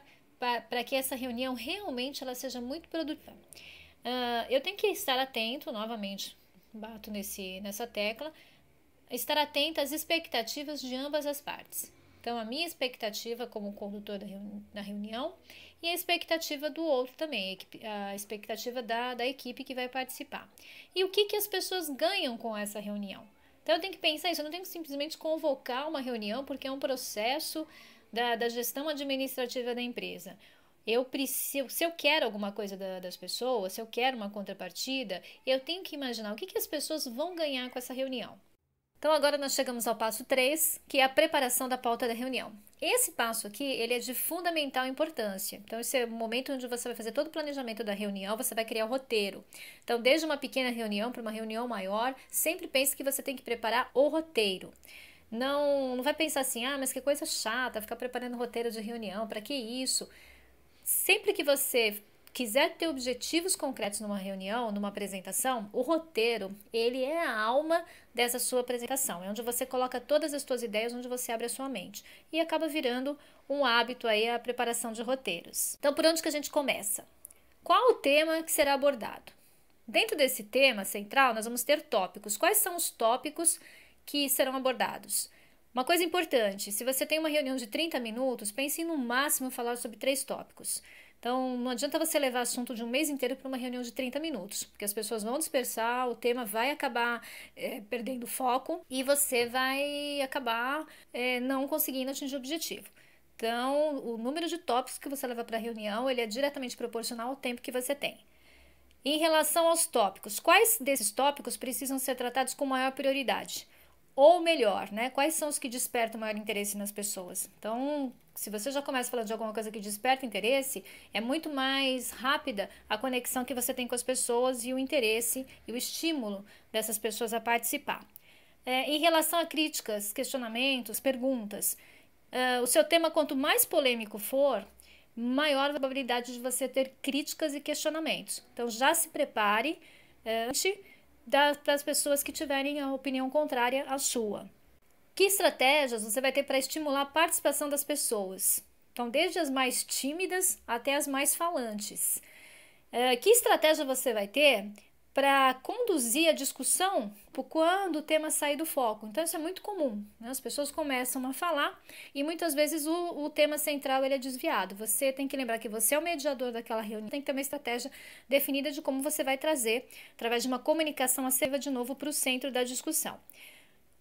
para que essa reunião realmente ela seja muito produtiva. Eu tenho que estar atento, novamente, bato nessa tecla, estar atento às expectativas de ambas as partes. Então, a minha expectativa como condutor da reunião e a expectativa do outro também, a expectativa da equipe que vai participar. E o que as pessoas ganham com essa reunião? Então, eu tenho que pensar isso, eu não tenho que simplesmente convocar uma reunião porque é um processo da gestão administrativa da empresa. Se eu quero alguma coisa das pessoas, se eu quero uma contrapartida, eu tenho que imaginar o que as pessoas vão ganhar com essa reunião. Então, agora nós chegamos ao passo 3, que é a preparação da pauta da reunião. Esse passo aqui, ele é de fundamental importância. Então, esse é o momento onde você vai fazer todo o planejamento da reunião, você vai criar o roteiro. Então, desde uma pequena reunião para uma reunião maior, sempre pense que você tem que preparar o roteiro. Não vai pensar assim, mas que coisa chata, ficar preparando roteiro de reunião, para que isso? Sempre que você quiser ter objetivos concretos numa reunião, numa apresentação, o roteiro, ele é a alma dessa sua apresentação. É onde você coloca todas as suas ideias, onde você abre a sua mente. E acaba virando um hábito aí a preparação de roteiros. Então, por onde que a gente começa? Qual o tema que será abordado? Dentro desse tema central, nós vamos ter tópicos. Quais são os tópicos que serão abordados? Uma coisa importante, se você tem uma reunião de 30 minutos, pense em no máximo falar sobre 3 tópicos. Então, não adianta você levar assunto de um mês inteiro para uma reunião de 30 minutos, porque as pessoas vão dispersar, o tema vai acabar perdendo foco e você vai acabar não conseguindo atingir o objetivo. Então, o número de tópicos que você leva para a reunião, ele é diretamente proporcional ao tempo que você tem. Em relação aos tópicos, quais desses tópicos precisam ser tratados com maior prioridade? Ou melhor, né? Quais são os que despertam maior interesse nas pessoas? Então, se você já começa falando de alguma coisa que desperta interesse, é muito mais rápida a conexão que você tem com as pessoas e o interesse e o estímulo dessas pessoas a participar. Em relação a críticas, questionamentos, perguntas, o seu tema, quanto mais polêmico for, maior a probabilidade de você ter críticas e questionamentos. Então, já se prepare antes para as pessoas que tiverem a opinião contrária à sua. Que estratégias você vai ter para estimular a participação das pessoas? Então, desde as mais tímidas até as mais falantes. Que estratégia você vai ter para conduzir a discussão quando o tema sair do foco? Então, isso é muito comum, né? As pessoas começam a falar e muitas vezes o tema central ele é desviado. Você tem que lembrar que você é o mediador daquela reunião, tem que ter uma estratégia definida de como você vai trazer, através de uma comunicação assertiva, de novo para o centro da discussão.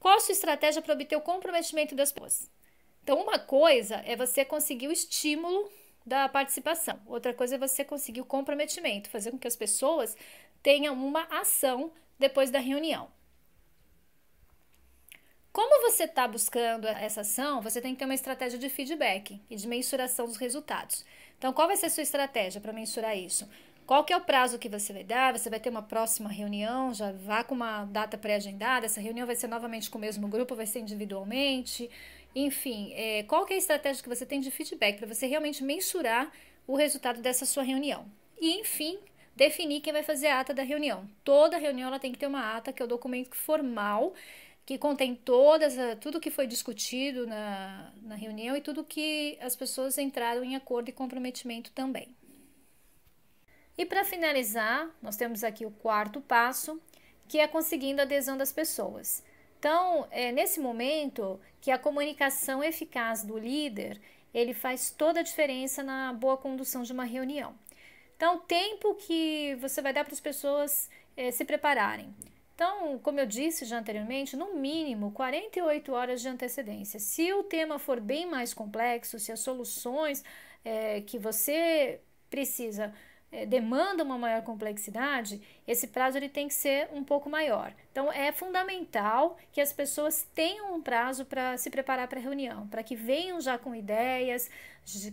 Qual a sua estratégia para obter o comprometimento das pessoas? Então, uma coisa é você conseguir o estímulo da participação, outra coisa é você conseguir o comprometimento, fazer com que as pessoas tenham uma ação depois da reunião. Como você está buscando essa ação, você tem que ter uma estratégia de feedback e de mensuração dos resultados. Então, qual vai ser a sua estratégia para mensurar isso? Qual que é o prazo que você vai dar? Você vai ter uma próxima reunião, já vá com uma data pré-agendada, essa reunião vai ser novamente com o mesmo grupo, vai ser individualmente, enfim, qual que é a estratégia que você tem de feedback para você realmente mensurar o resultado dessa sua reunião? E, enfim, definir quem vai fazer a ata da reunião. Toda reunião ela tem que ter uma ata, que é o documento formal, que contém tudo que foi discutido na reunião e tudo que as pessoas entraram em acordo e comprometimento também. E para finalizar, nós temos aqui o 4º passo, que é conseguindo a adesão das pessoas. Então, é nesse momento que a comunicação eficaz do líder, ele faz toda a diferença na boa condução de uma reunião. Então, o tempo que você vai dar para as pessoas se prepararem. Então, como eu disse já anteriormente, no mínimo 48 horas de antecedência. Se o tema for bem mais complexo, se as soluções que você precisa demanda uma maior complexidade, esse prazo ele tem que ser um pouco maior. Então, é fundamental que as pessoas tenham um prazo para se preparar para a reunião, para que venham já com ideias,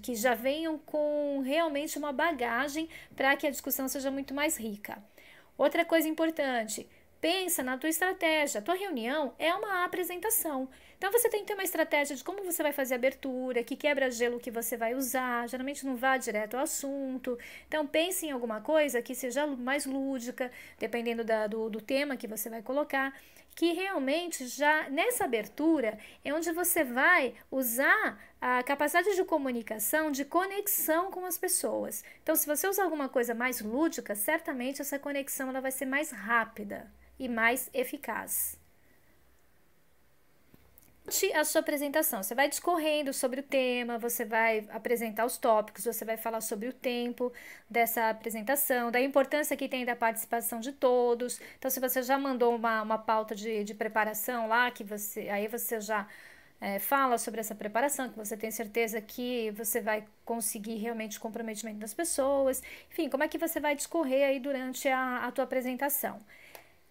que já venham com realmente uma bagagem para que a discussão seja muito mais rica. Outra coisa importante, pensa na tua estratégia. A tua reunião é uma apresentação. Então, você tem que ter uma estratégia de como você vai fazer a abertura, que quebra-gelo que você vai usar. Geralmente não vá direto ao assunto. Então, pense em alguma coisa que seja mais lúdica, dependendo do tema que você vai colocar, que realmente já nessa abertura é onde você vai usar a capacidade de comunicação, de conexão com as pessoas. Então, se você usar alguma coisa mais lúdica, certamente essa conexão ela vai ser mais rápida e mais eficaz. A sua apresentação, você vai discorrendo sobre o tema, você vai apresentar os tópicos, você vai falar sobre o tempo dessa apresentação, da importância que tem da participação de todos. Então, se você já mandou uma pauta de preparação lá, aí você já fala sobre essa preparação, que você tem certeza que você vai conseguir realmente o comprometimento das pessoas. Enfim, como é que você vai discorrer aí durante a tua apresentação.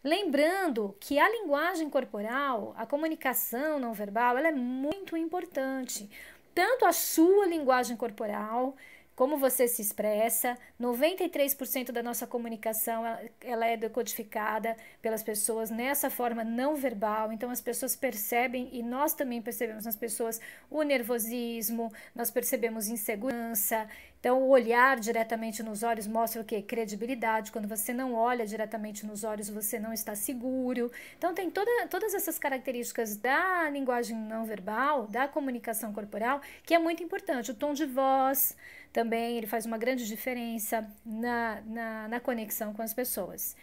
Lembrando que a linguagem corporal, a comunicação não verbal, ela é muito importante. Tanto a sua linguagem corporal, como você se expressa, 93% da nossa comunicação ela é decodificada pelas pessoas nessa forma não verbal. Então as pessoas percebem, e nós também percebemos nas pessoas o nervosismo, nós percebemos insegurança. Então, o olhar diretamente nos olhos mostra o quê? Credibilidade. Quando você não olha diretamente nos olhos, você não está seguro. Então, tem todas essas características da linguagem não verbal, da comunicação corporal, que é muito importante. O tom de voz também, ele faz uma grande diferença na conexão com as pessoas.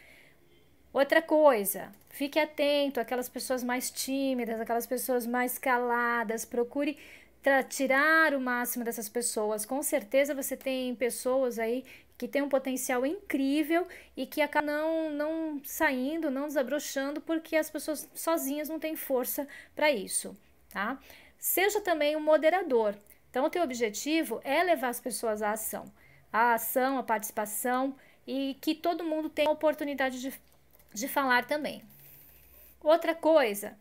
Outra coisa, fique atento àquelas pessoas mais tímidas, aquelas pessoas mais caladas, procure tirar o máximo dessas pessoas. Com certeza você tem pessoas aí que têm um potencial incrível e que acabam não saindo, não desabrochando, porque as pessoas sozinhas não têm força para isso, tá? Seja também um moderador. Então, o teu objetivo é levar as pessoas à ação, a participação, e que todo mundo tenha a oportunidade de falar também. Outra coisa,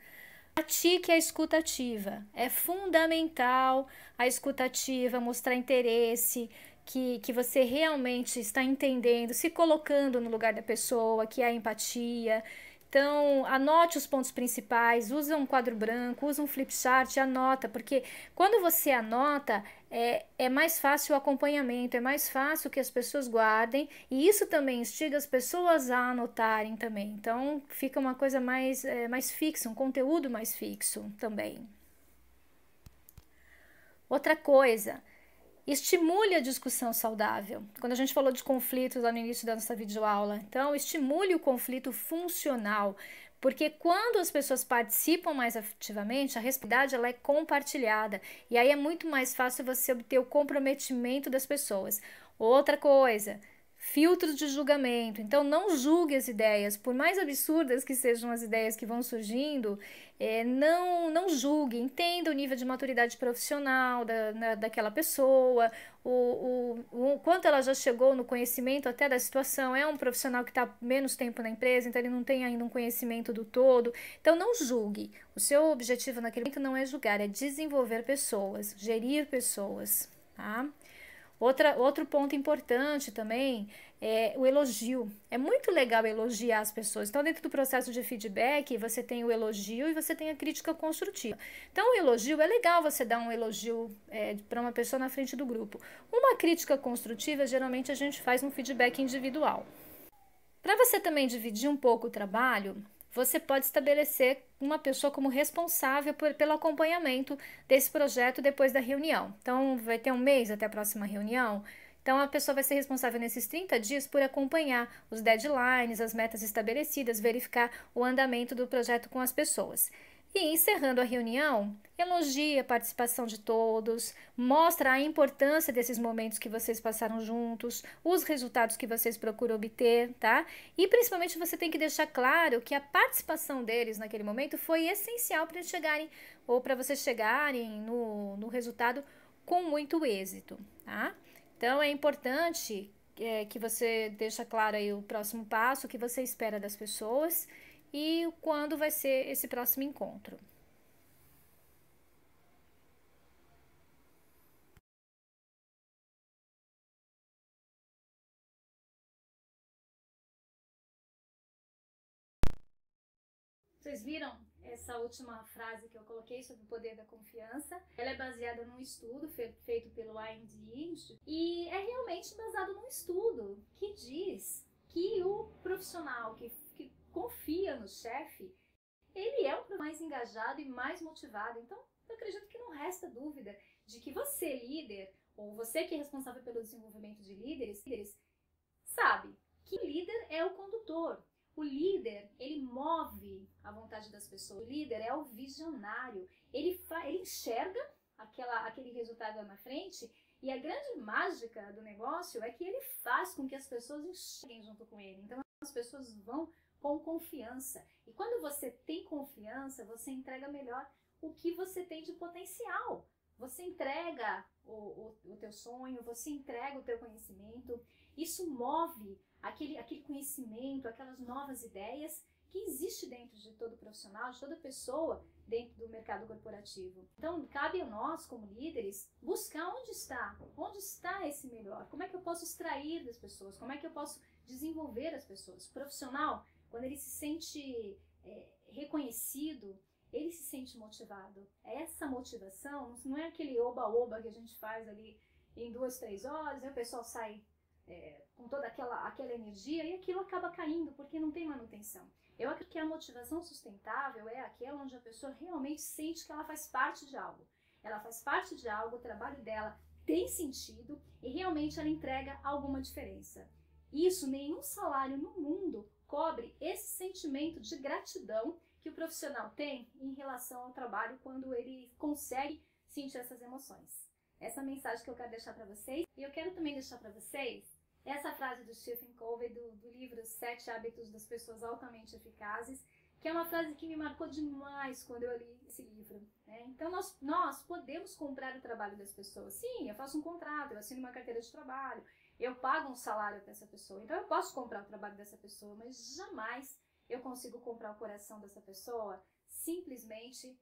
pratique a escuta ativa. É fundamental a escuta ativa, mostrar interesse, que você realmente está entendendo, se colocando no lugar da pessoa, que é a empatia. Então, anote os pontos principais, usa um quadro branco, usa um flip chart, anota, porque quando você anota, é mais fácil o acompanhamento, é mais fácil que as pessoas guardem, e isso também instiga as pessoas a anotarem também. Então, fica uma coisa mais fixa, um conteúdo mais fixo também. Outra coisa, estimule a discussão saudável. Quando a gente falou de conflitos lá no início da nossa videoaula, então estimule o conflito funcional, porque quando as pessoas participam mais ativamente, a responsabilidade ela é compartilhada, e aí é muito mais fácil você obter o comprometimento das pessoas. Outra coisa, filtros de julgamento. Então, não julgue as ideias, por mais absurdas que sejam as ideias que vão surgindo, não julgue, entenda o nível de maturidade profissional daquela pessoa, o quanto ela já chegou no conhecimento até da situação. É um profissional que está menos tempo na empresa, então ele não tem ainda um conhecimento do todo. Então, não julgue. O seu objetivo naquele momento não é julgar, é desenvolver pessoas, gerir pessoas, tá? Outro ponto importante também é o elogio. É muito legal elogiar as pessoas. Então, dentro do processo de feedback, você tem o elogio e você tem a crítica construtiva. Então, o elogio, é legal você dar um elogio para uma pessoa na frente do grupo. Uma crítica construtiva, geralmente, a gente faz um feedback individual. Para você também dividir um pouco o trabalho, você pode estabelecer uma pessoa como responsável pelo acompanhamento desse projeto depois da reunião. Então, vai ter um mês até a próxima reunião. Então, a pessoa vai ser responsável nesses 30 dias por acompanhar os deadlines, as metas estabelecidas, verificar o andamento do projeto com as pessoas. E encerrando a reunião, elogie a participação de todos, mostra a importância desses momentos que vocês passaram juntos, os resultados que vocês procuram obter, tá? E principalmente você tem que deixar claro que a participação deles naquele momento foi essencial para eles chegarem, ou para vocês chegarem no resultado com muito êxito, tá? Então é importante que você deixe claro aí o próximo passo, o que você espera das pessoas, e quando vai ser esse próximo encontro. Vocês viram essa última frase que eu coloquei sobre o poder da confiança? Ela é baseada num estudo feito pelo IND e é realmente baseado num estudo que diz que o profissional que confia no chefe, ele é um mais engajado e mais motivado. Então, eu acredito que não resta dúvida de que você, líder, ou você que é responsável pelo desenvolvimento de líderes, sabe que o líder é o condutor. O líder, ele move a vontade mentalidade das pessoas. O líder é o visionário. Ele enxerga aquele resultado lá na frente, e a grande mágica do negócio é que ele faz com que as pessoas enxerguem junto com ele. Então as pessoas vão com confiança. E quando você tem confiança, você entrega melhor o que você tem de potencial. Você entrega o teu sonho, você entrega o teu conhecimento. Isso move aquele conhecimento, aquelas novas ideias que existe dentro de todo profissional, de toda pessoa dentro do mercado corporativo. Então, cabe a nós, como líderes, buscar onde está esse melhor, como é que eu posso extrair das pessoas, como é que eu posso desenvolver as pessoas. O profissional, quando ele se sente reconhecido, ele se sente motivado. Essa motivação não é aquele oba-oba que a gente faz ali em 2, 3 horas, e o pessoal sai com toda aquela energia e aquilo acaba caindo porque não tem manutenção. Eu acredito que a motivação sustentável é aquela onde a pessoa realmente sente que ela faz parte de algo. Ela faz parte de algo, o trabalho dela tem sentido e realmente ela entrega alguma diferença. Isso, nenhum salário no mundo cobre esse sentimento de gratidão que o profissional tem em relação ao trabalho quando ele consegue sentir essas emoções. Essa mensagem que eu quero deixar para vocês. E eu quero também deixar para vocês essa frase do Stephen Covey do livro 7 Hábitos das Pessoas Altamente Eficazes, que é uma frase que me marcou demais quando eu li esse livro, né? Então nós podemos comprar o trabalho das pessoas. Sim, eu faço um contrato, eu assino uma carteira de trabalho, eu pago um salário para essa pessoa. Então eu posso comprar o trabalho dessa pessoa, mas jamais eu consigo comprar o coração dessa pessoa simplesmente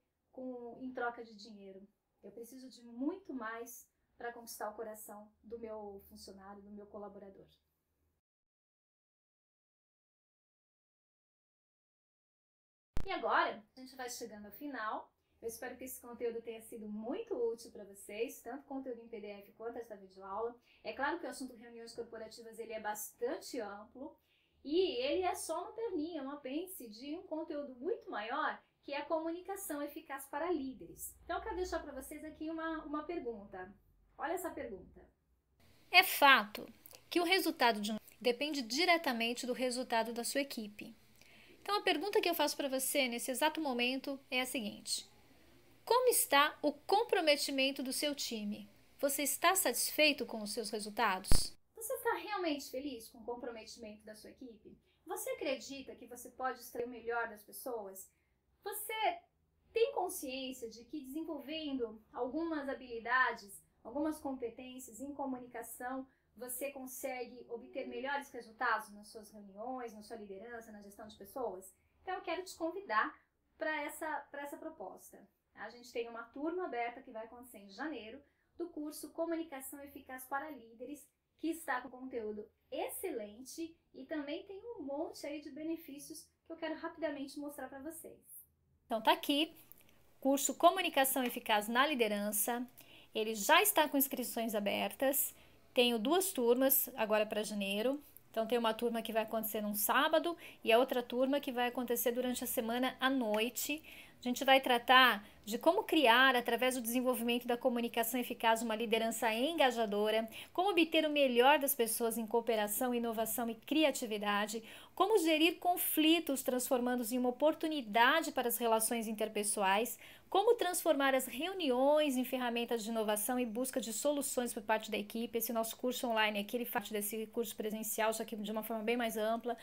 em troca de dinheiro. Eu preciso de muito mais para conquistar o coração do meu funcionário, do meu colaborador. E agora, a gente vai chegando ao final. Eu espero que esse conteúdo tenha sido muito útil para vocês, tanto conteúdo em PDF quanto essa videoaula. É claro que o assunto reuniões corporativas ele é bastante amplo e ele é só uma perninha, um apêndice de um conteúdo muito maior, que é a comunicação eficaz para líderes. Então eu quero deixar para vocês aqui uma pergunta. Olha essa pergunta. É fato que o resultado de um depende diretamente do resultado da sua equipe. Então a pergunta que eu faço para você nesse exato momento é a seguinte: como está o comprometimento do seu time? Você está satisfeito com os seus resultados? Você está realmente feliz com o comprometimento da sua equipe? Você acredita que você pode extrair o melhor das pessoas? Você tem consciência de que desenvolvendo algumas habilidades, algumas competências em comunicação, você consegue obter melhores resultados nas suas reuniões, na sua liderança, na gestão de pessoas? Então eu quero te convidar para essa proposta. A gente tem uma turma aberta que vai acontecer em janeiro, do curso Comunicação Eficaz para Líderes, que está com conteúdo excelente e também tem um monte aí de benefícios que eu quero rapidamente mostrar para vocês. Então tá aqui, curso Comunicação Eficaz na Liderança. Ele já está com inscrições abertas. Tenho 2 turmas agora para janeiro. Então tem uma turma que vai acontecer num sábado e a outra turma que vai acontecer durante a semana à noite. A gente vai tratar de como criar, através do desenvolvimento da comunicação eficaz, uma liderança engajadora, como obter o melhor das pessoas em cooperação, inovação e criatividade, como gerir conflitos, transformando-os em uma oportunidade para as relações interpessoais, como transformar as reuniões em ferramentas de inovação e busca de soluções por parte da equipe. Esse nosso curso online aqui, ele faz desse curso presencial, só que de uma forma bem mais ampla.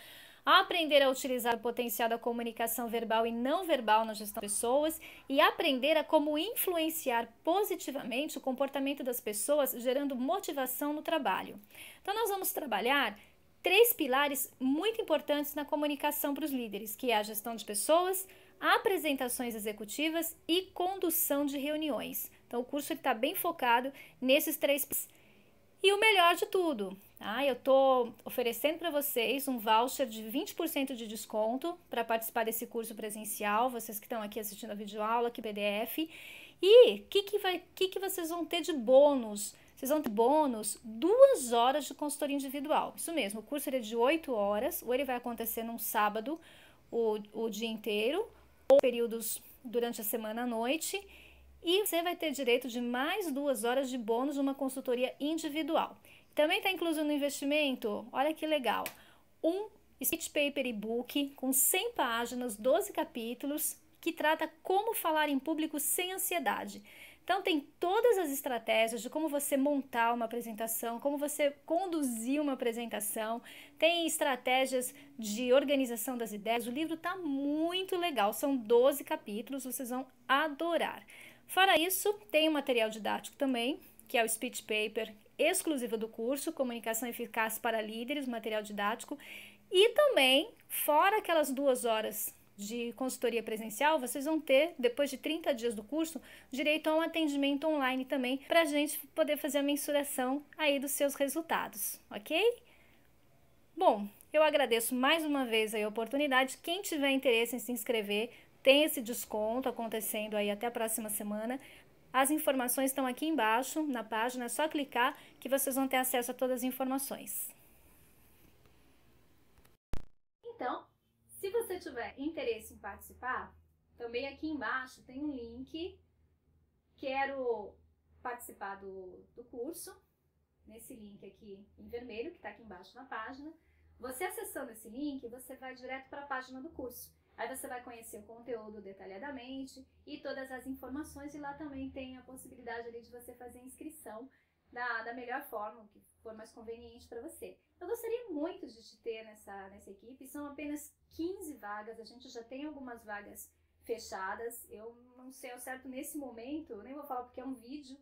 Aprender a utilizar o potencial da comunicação verbal e não verbal na gestão de pessoas e aprender a como influenciar positivamente o comportamento das pessoas, gerando motivação no trabalho. Então nós vamos trabalhar 3 pilares muito importantes na comunicação para os líderes, que é a gestão de pessoas, apresentações executivas e condução de reuniões. Então o curso está bem focado nesses 3 pilares. E o melhor de tudo, eu estou oferecendo para vocês um voucher de 20% de desconto para participar desse curso presencial, vocês que estão aqui assistindo a videoaula, aqui PDF. E o que vocês vão ter de bônus? Vocês vão ter bônus 2 horas de consultoria individual. Isso mesmo, o curso é de 8 horas, ou ele vai acontecer num sábado o dia inteiro, ou períodos durante a semana à noite. E você vai ter direito de mais 2 horas de bônus numa consultoria individual. Também está incluso no investimento, olha que legal, um Speech Paper e-book com 100 páginas, 12 capítulos, que trata como falar em público sem ansiedade. Então tem todas as estratégias de como você montar uma apresentação, como você conduzir uma apresentação, tem estratégias de organização das ideias. O livro está muito legal, são 12 capítulos, vocês vão adorar. Fora isso, tem um material didático também, que é o Speech Paper exclusivo do curso, Comunicação Eficaz para Líderes, material didático, e também, fora aquelas 2 horas de consultoria presencial, vocês vão ter, depois de 30 dias do curso, direito a um atendimento online também, para a gente poder fazer a mensuração aí dos seus resultados, ok? Bom, eu agradeço mais uma vez a oportunidade. Quem tiver interesse em se inscrever, tem esse desconto acontecendo aí até a próxima semana. As informações estão aqui embaixo na página, é só clicar que vocês vão ter acesso a todas as informações. Então, se você tiver interesse em participar, também aqui embaixo tem um link. Quero participar do curso, nesse link aqui em vermelho, que está aqui embaixo na página. Você acessando esse link, você vai direto para a página do curso. Aí você vai conhecer o conteúdo detalhadamente e todas as informações, e lá também tem a possibilidade ali de você fazer a inscrição da melhor forma, que for mais conveniente para você. Eu gostaria muito de te ter nessa equipe, são apenas 15 vagas, a gente já tem algumas vagas fechadas, eu não sei ao certo nesse momento, eu nem vou falar porque é um vídeo,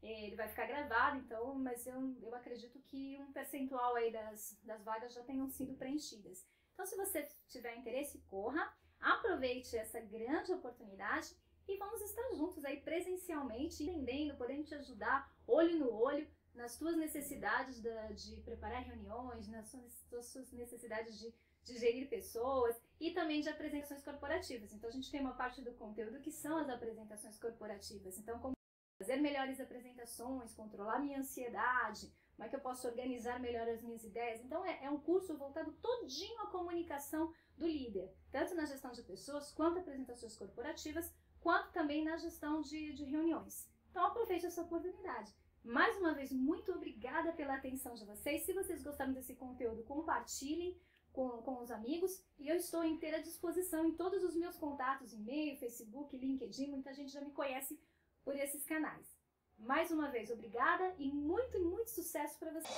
ele vai ficar gravado, então, mas eu acredito que um percentual aí das vagas já tenham sido preenchidas. Então, se você tiver interesse, corra, aproveite essa grande oportunidade e vamos estar juntos aí presencialmente, entendendo, podendo te ajudar olho no olho nas tuas necessidades de preparar reuniões, nas suas necessidades de gerir pessoas e também de apresentações corporativas. Então, a gente tem uma parte do conteúdo que são as apresentações corporativas. Então, como fazer melhores apresentações, controlar minha ansiedade, como é que eu posso organizar melhor as minhas ideias. Então, é um curso voltado todinho à comunicação do líder, tanto na gestão de pessoas, quanto apresentações corporativas, quanto também na gestão de reuniões. Então, aproveite essa oportunidade. Mais uma vez, muito obrigada pela atenção de vocês. Se vocês gostaram desse conteúdo, compartilhem com os amigos. E eu estou em inteira disposição em todos os meus contatos, e-mail, Facebook, LinkedIn. Muita gente já me conhece por esses canais. Mais uma vez, obrigada e muito sucesso para vocês!